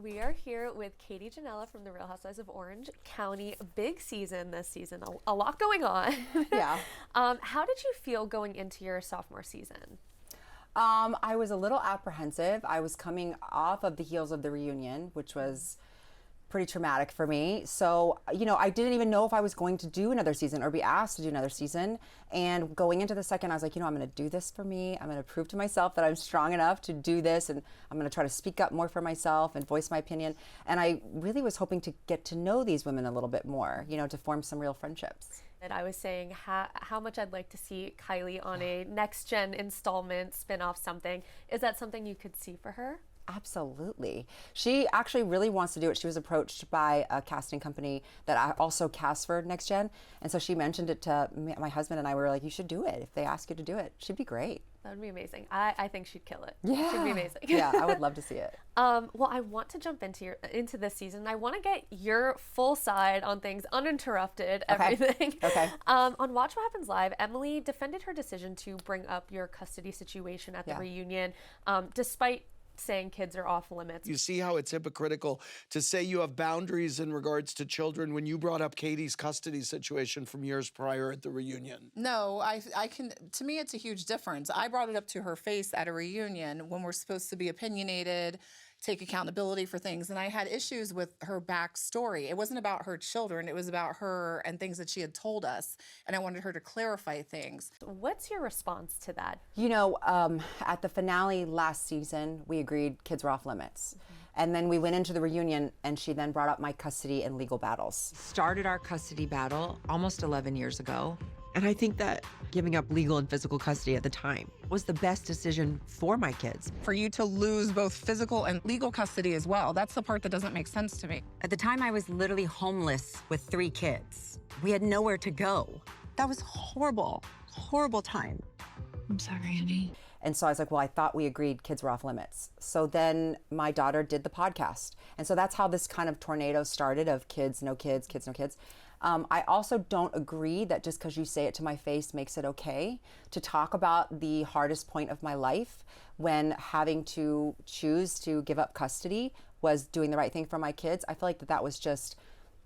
We are here with Katie Ginella from the Real Housewives of Orange County. Big season this season, a lot going on. Yeah. How did you feel going into your sophomore season? I was a little apprehensive. I was coming off of the heels of the reunion, which was pretty traumatic for me. So, I didn't even know if I was going to do another season or be asked to do another season. And going into the second, I was like, I'm going to do this for me. I'm going to prove to myself that I'm strong enough to do this. And I'm going to try to speak up more for myself and voice my opinion. And I really was hoping to get to know these women a little bit more, to form some real friendships. And I was saying how much I'd like to see Kaili on a next gen installment, spin-off something. Is that something you could see for her? Absolutely. She actually really wants to do it. She was approached by a casting company that I also cast for Next Gen. And so she mentioned it to me, my husband and I were like, you should do it. If they ask you to do it, she'd be great. That would be amazing. I think she'd kill it. Yeah. She'd be amazing. Yeah, I would love to see it. Well, I want to jump into this season. I want to get your full side on things, uninterrupted, everything. Okay. On Watch What Happens Live, Emily defended her decision to bring up your custody situation at the reunion, despite saying kids are off limits. You see how it's hypocritical to say you have boundaries in regards to children when you brought up Katie's custody situation from years prior at the reunion. No, I can, to me, it's a huge difference. I brought it up to her face at a reunion when we're supposed to be opinionated, take accountability for things. And I had issues with her backstory. It wasn't about her children. It was about her and things that she had told us. And I wanted her to clarify things. What's your response to that? At the finale last season, we agreed kids were off limits. And then we went into the reunion and she then brought up my custody and legal battles. Started our custody battle almost 11 years ago. And I think that giving up legal and physical custody at the time was the best decision for my kids. For you to lose both physical and legal custody as well, that's the part that doesn't make sense to me. At the time, I was literally homeless with 3 kids. We had nowhere to go. That was horrible, horrible time. I'm sorry, Andy. And so I was like, well, I thought we agreed kids were off limits. So then my daughter did the podcast. And so that's how this kind of tornado started of kids, no kids, kids, no kids. I also don't agree that just because you say it to my face makes it okay to talk about the hardest point of my life when having to choose to give up custody was doing the right thing for my kids. I feel like that was just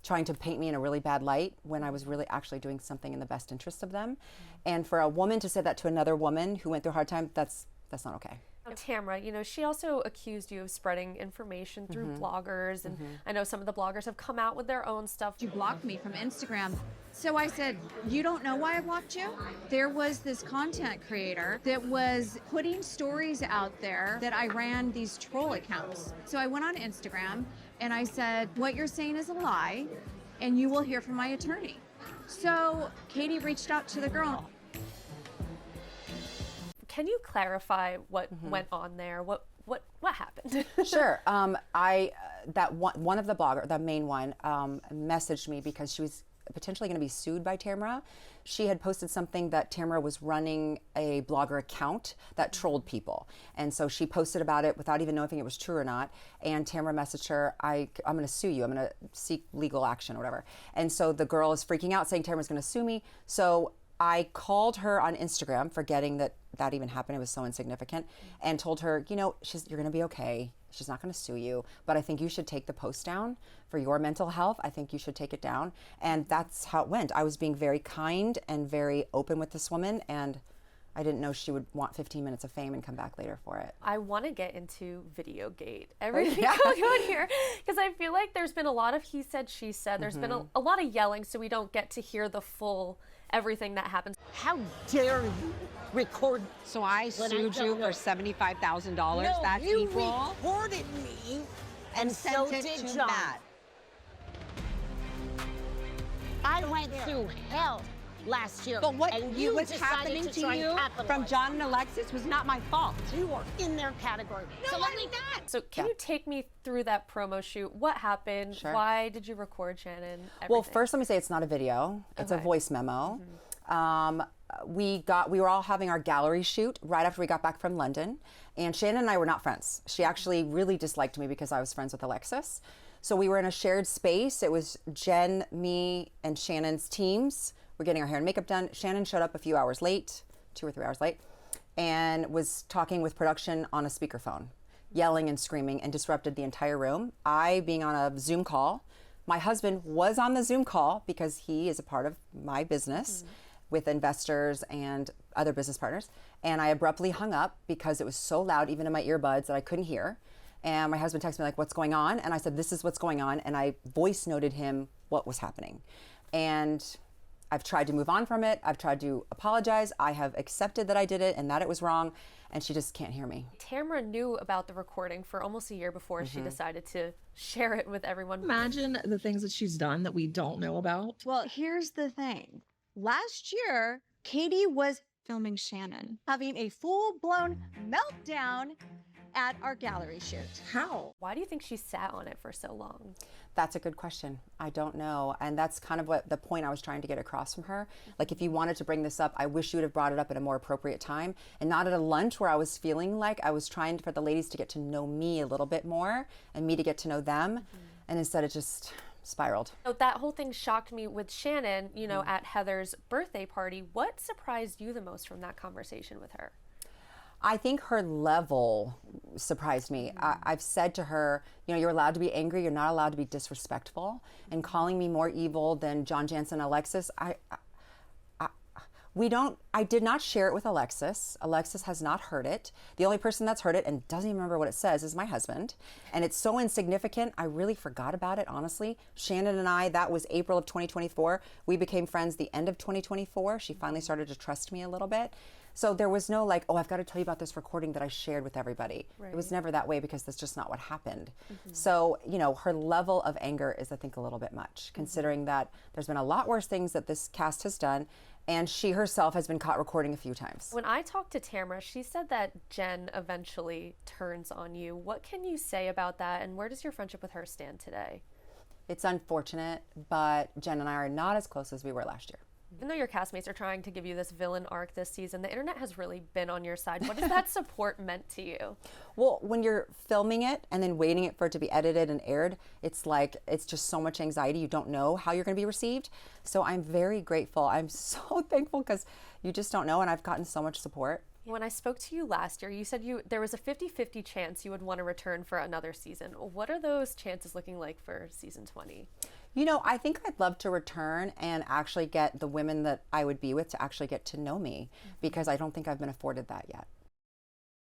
trying to paint me in a really bad light when I was really actually doing something in the best interest of them. And for a woman to say that to another woman who went through a hard time, that's not okay. Tamra, she also accused you of spreading information through bloggers, and I know some of the bloggers have come out with their own stuff. You blocked me from Instagram. So I said, you don't know why I blocked you? There was this content creator that was putting stories out there that I ran these troll accounts. So I went on Instagram and I said, what you're saying is a lie and you will hear from my attorney. So Katie reached out to the girl. Can you clarify what went on there? What happened? Sure. One of the blogger, the main one, messaged me because she was potentially going to be sued by Tamra. She had posted something that Tamra was running a blogger account that trolled people. And so she posted about it without even knowing if it was true or not. And Tamra messaged her, I'm going to sue you. I'm going to seek legal action or whatever. And so the girl is freaking out saying Tamra's going to sue me. So I called her on Instagram, forgetting that even happened. It was so insignificant, and told her, you're going to be okay. She's not going to sue you, but I think you should take the post down for your mental health. I think you should take it down. And that's how it went. I was being very kind and very open with this woman, and I didn't know she would want 15 minutes of fame and come back later for it. I want to get into Videogate, everything going on here, because I feel like there's been a lot of he said, she said. There's been a lot of yelling, so we don't get to hear the full everything that happens. How dare you record? So I sued you for $75,000. No, That's you equal. recorded me, and so sent it did to John. Matt. I went through hell last year. But what and was decided happening to try you and capitalize. from John and Alexis was not my fault. You are in their category. No, so let I'm me not. So can you take me through that promo shoot? What happened? Sure. Why did you record Shannon? Well, first let me say it's not a video. It's a voice memo. We were all having our gallery shoot right after we got back from London, and Shannon and I were not friends. She actually really disliked me because I was friends with Alexis. So we were in a shared space. It was Jen, me, and Shannon's teams. We're getting our hair and makeup done. Shannon showed up a few hours late, 2 or 3 hours late, and was talking with production on a speakerphone. yelling and screaming and disrupted the entire room. I being on a Zoom call, my husband was on the Zoom call because he is a part of my business with investors and other business partners. And I abruptly hung up because it was so loud, even in my earbuds, that I couldn't hear. And my husband texted me like, what's going on? And I said, this is what's going on. And I voice noted him what was happening. And I've tried to move on from it. I've tried to apologize. I have accepted that I did it and that it was wrong. And she just can't hear me. Tamra knew about the recording for almost a year before she decided to share it with everyone. Imagine the things that she's done that we don't know about. Well, here's the thing. Last year, Katie was filming Shannon, having a full-blown meltdown at our gallery shoot. How? Why do you think she sat on it for so long? That's a good question. I don't know. And that's kind of what the point I was trying to get across from her. Like, if you wanted to bring this up, I wish you would have brought it up at a more appropriate time and not at a lunch where I was feeling like I was trying for the ladies to get to know me a little bit more and me to get to know them. And instead it just spiraled. So that whole thing shocked me with Shannon, you know, at Heather's birthday party. What surprised you the most from that conversation with her? I think her level surprised me. I've said to her, you know, you're allowed to be angry, you're not allowed to be disrespectful. And calling me more evil than John Jansen and Alexis, I did not share it with Alexis. Alexis has not heard it. The only person that's heard it and doesn't even remember what it says is my husband. And it's so insignificant, I really forgot about it, honestly. Shannon and I, that was April of 2024. We became friends the end of 2024. She finally started to trust me a little bit. So there was no like, oh, I've got to tell you about this recording that I shared with everybody. Right. It was never that way because that's just not what happened. So, you know, her level of anger is, I think, a little bit much, considering that there's been a lot worse things that this cast has done. And she herself has been caught recording a few times. When I talked to Tamra, she said that Jen eventually turns on you. What can you say about that, and where does your friendship with her stand today? It's unfortunate, but Jen and I are not as close as we were last year. Even though your castmates are trying to give you this villain arc this season, the internet has really been on your side. What has that support meant to you? Well, when you're filming it and then waiting it for it to be edited and aired, it's like, it's just so much anxiety. You don't know how you're going to be received. So I'm very grateful. I'm so thankful because you just don't know, and I've gotten so much support. When I spoke to you last year, you said there was a 50-50 chance you would want to return for another season. What are those chances looking like for season 20? You know, I think I'd love to return and actually get the women that I would be with to actually get to know me, because I don't think I've been afforded that yet.